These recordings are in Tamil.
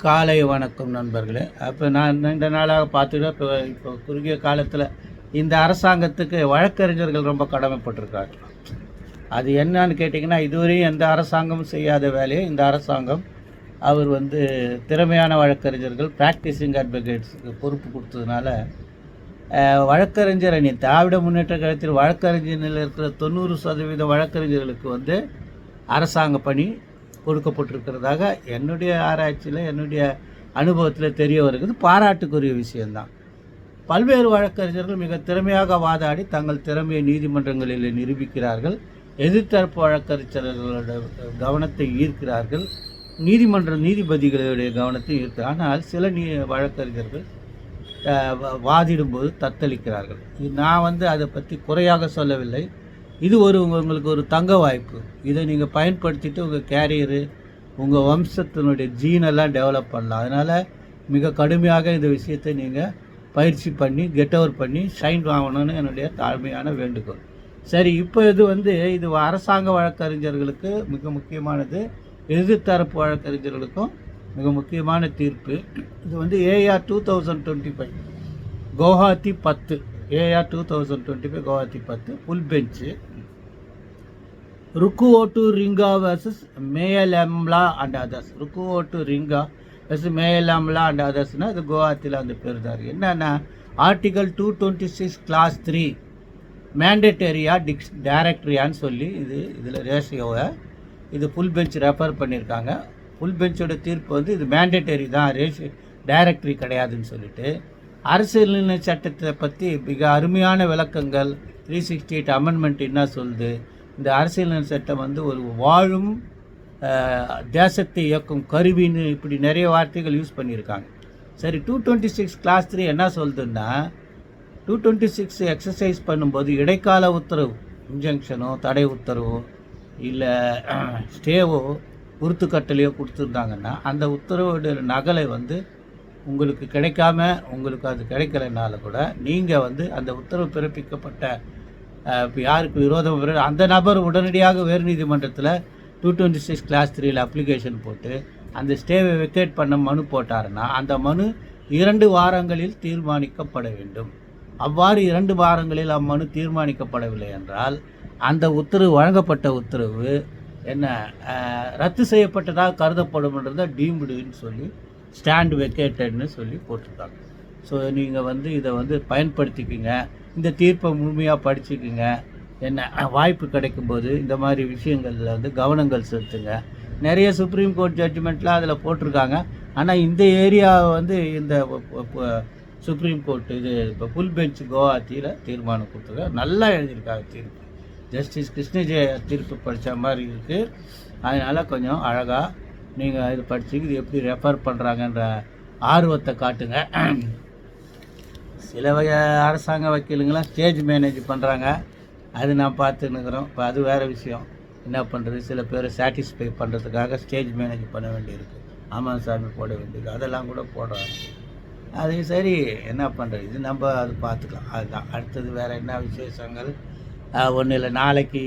காலை வணக்கம் நண்பர்களே. அப்போ நான் நீண்ட நாளாக பார்த்துட்டு இப்போ குறுகிய காலத்தில் இந்த அரசாங்கத்துக்கு வழக்கறிஞர்கள் ரொம்ப கடமைப்பட்டிருக்காங்க. அது என்னன்னு கேட்டிங்கன்னா, இதுவரையும் எந்த அரசாங்கமும் செய்யாத வேலையை இந்த அரசாங்கம் அவர் திறமையான வழக்கறிஞர்கள் ப்ராக்டிசிங் அட்வொகேட்ஸுக்கு பொறுப்பு கொடுத்ததுனால வழக்கறிஞர் அணி திராவிட முன்னேற்ற கழகத்தில் வழக்கறிஞரில் இருக்கிற 90% வழக்கறிஞர்களுக்கு அரசாங்க பணி கொடுக்கப்பட்டிருக்கிறதாக என்னுடைய ஆராய்ச்சியில் என்னுடைய அனுபவத்தில் தெரிய வருகிறது. பாராட்டுக்குரிய விஷயந்தான். பல்வேறு வழக்கறிஞர்கள் மிக திறமையாக வாதாடி தங்கள் திறமையை நீதிமன்றங்களில் நிரூபிக்கிறார்கள். எதிர்த்தரப்பு வழக்கறிஞர்களோட கவனத்தை ஈர்க்கிறார்கள், நீதிபதிகளுடைய கவனத்தை ஈர்க்கிறார்கள். ஆனால் சில வழக்கறிஞர்கள் வாதிடும்போது தத்தளிக்கிறார்கள். நான் அதை பற்றி குறையாக சொல்லவில்லை. இது உங்களுக்கு ஒரு தங்க வாய்ப்பு. இதை நீங்கள் பயன்படுத்திட்டு உங்கள் கேரியரு, உங்கள் வம்சத்தினுடைய ஜீனெல்லாம் டெவலப் பண்ணலாம். அதனால் மிக கடுமையாக இந்த விஷயத்தை நீங்கள் பயிற்சி பண்ணி கெட் ஓவர் பண்ணி ஷைன் வாங்கணும்னு என்னுடைய தாழ்மையான வேண்டுகோள். சரி, இப்போ இது அரசாங்க வழக்கறிஞர்களுக்கு மிக முக்கியமானது, எதிர்த்தரப்பு வழக்கறிஞர்களுக்கும் மிக முக்கியமான தீர்ப்பு. இது AR 2025 Guwahati 10 AR 2025 Guwahati 10 full bench. Rukuvotu Ringa versus Meyalamla and others. Rukuvotu Ringa versus Meyalamla and அதர்ஸ்னால் இது குவஹாத்தியில் அந்த பேர் தான் இருக்குது. என்னென்னா, ஆர்டிகல் 226 கிளாஸ் 3 மேண்டேட்டரியா டைரக்டரியான்னு சொல்லி இதில் ரேஷியோவை இது ஃபுல் பெஞ்ச் ரெஃபர் பண்ணியிருக்காங்க. ஃபுல் பெஞ்சோட தீர்ப்பு இது மேண்டேட்டரி தான், டைரக்டரி கிடையாதுன்னு சொல்லிட்டு அரசியல் சட்டத்தை பற்றி மிக அருமையான விளக்கங்கள் 368 அமெண்ட்மெண்ட் என்ன சொல்லுது. இந்த அரசியல் சட்டம் ஒரு வாழும் தேசத்தை இயக்கும் கருவின்னு இப்படி நிறைய வார்த்தைகள் யூஸ் பண்ணியிருக்காங்க. சரி, 226 கிளாஸ் 3 என்ன சொல்லுதுன்னா, 226 எக்ஸசைஸ் பண்ணும்போது இடைக்கால உத்தரவு, இன்ஜங்ஷனோ தடை உத்தரவோ இல்லை ஸ்டேவோ உறுத்துக்கட்டளையோ கொடுத்துருந்தாங்கன்னா அந்த உத்தரவோட நகலை உங்களுக்கு கிடைக்காம, உங்களுக்கு அது கிடைக்கலனால கூட நீங்கள் அந்த உத்தரவு பிறப்பிக்கப்பட்ட இப்போ யாருக்கு விரோதம் அந்த நபர் உடனடியாக வேறு நீதிமன்றத்தில் 226 கிளாஸ் 3 அப்ளிகேஷன் போட்டு அந்த ஸ்டேவை வெக்கேட் பண்ண மனு போட்டாருன்னா அந்த மனு 2 வாரங்களில் தீர்மானிக்கப்பட வேண்டும். அவ்வாறு 2 வாரங்களில் அம்மனு தீர்மானிக்கப்படவில்லை என்றால் அந்த உத்தரவு, வழங்கப்பட்ட உத்தரவு ரத்து செய்யப்பட்டதாக கருதப்படும்ன்றதை டீம்டுன்னு சொல்லி ஸ்டாண்ட் வெக்கேட்டட்னு சொல்லி போட்டிருக்காங்க. ஸோ நீங்கள் இதை பயன்படுத்திக்கிங்க, இந்த தீர்ப்பை முழுமையாக படிச்சுக்குங்க. வாய்ப்பு கிடைக்கும்போது இந்த மாதிரி விஷயங்களில் கவனங்கள் செலுத்துங்க. நிறைய சுப்ரீம் கோர்ட் ஜட்ஜ்மெண்ட்லாம் அதில் போட்டிருக்காங்க. ஆனால் இந்த ஏரியா இந்த சுப்ரீம் கோர்ட்டு இப்போ ஃபுல் பெஞ்ச் கவுஹாத்தியில் தீர்மானம் கொடுத்துருக்காங்க. நல்லா எழுதியிருக்காங்க தீர்ப்பு. ஜஸ்டிஸ் கிருஷ்ணஜெய தீர்ப்பு படித்த மாதிரி இருக்குது. அதனால் கொஞ்சம் அழகாக நீங்கள் இது படிச்சுக்கு இது எப்படி ரெஃபர் பண்ணுறாங்கன்ற ஆர்வத்தை காட்டுங்க. சில அரசாங்க வக்கீலுங்களாம் ஸ்டேஜ் மேனேஜ் பண்ணுறாங்க, அது நான் பார்த்துன்னுக்குறோம். இப்போ அது வேறு விஷயம். என்ன பண்ணுறது, சில பேரை சாட்டிஸ்ஃபை பண்ணுறதுக்காக ஸ்டேஜ் மேனேஜ் பண்ண வேண்டியிருக்கு, ஆமாம் சாமி போட வேண்டியது, அதெல்லாம் கூட போடுறாங்க. அது சரி, என்ன பண்ணுறது, இது நம்ம அது பார்த்துக்கலாம். அதுதான் அடுத்தது. வேறு என்ன விசேஷங்கள் ஒன்றும் இல்லை. நாளைக்கு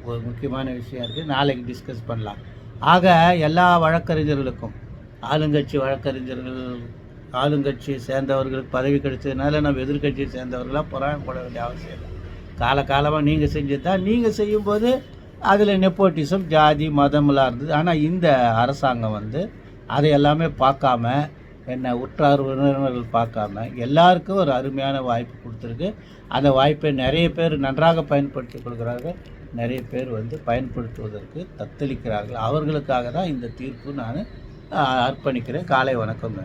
ஒரு முக்கியமான விஷயம் இருக்குது, நாளைக்கு டிஸ்கஸ் பண்ணலாம். ஆக எல்லா வழக்கறிஞர்களுக்கும், ஆளுங்கட்சி வழக்கறிஞர்கள், ஆளுங்கட்சியை சேர்ந்தவர்களுக்கு பதவி கிடைச்சதுனால நம்ம எதிர்கட்சியை சேர்ந்தவர்களாக பொறாமைப்பட வேண்டிய அவசியம் இல்லை. காலகாலமாக நீங்கள் செஞ்சது தான். நீங்கள் செய்யும்போது அதில் நெப்போட்டிசம், ஜாதி, மதம்லாம் இருந்தது. ஆனால் இந்த அரசாங்கம் அதை எல்லாமே பார்க்காம, உற்றார் உறவினர்கள் பார்க்காம எல்லாருக்கும் ஒரு அருமையான வாய்ப்பு கொடுத்துருக்கு. அந்த வாய்ப்பை நிறைய பேர் நன்றாக பயன்படுத்தி கொள்கிறார்கள், நிறைய பேர் பயன்படுத்துவதற்கு தத்தளிக்கிறார்கள். அவர்களுக்காக தான் இந்த தீர்ப்பு நான் அர்ப்பணிக்கிறேன். காலை வணக்கம்.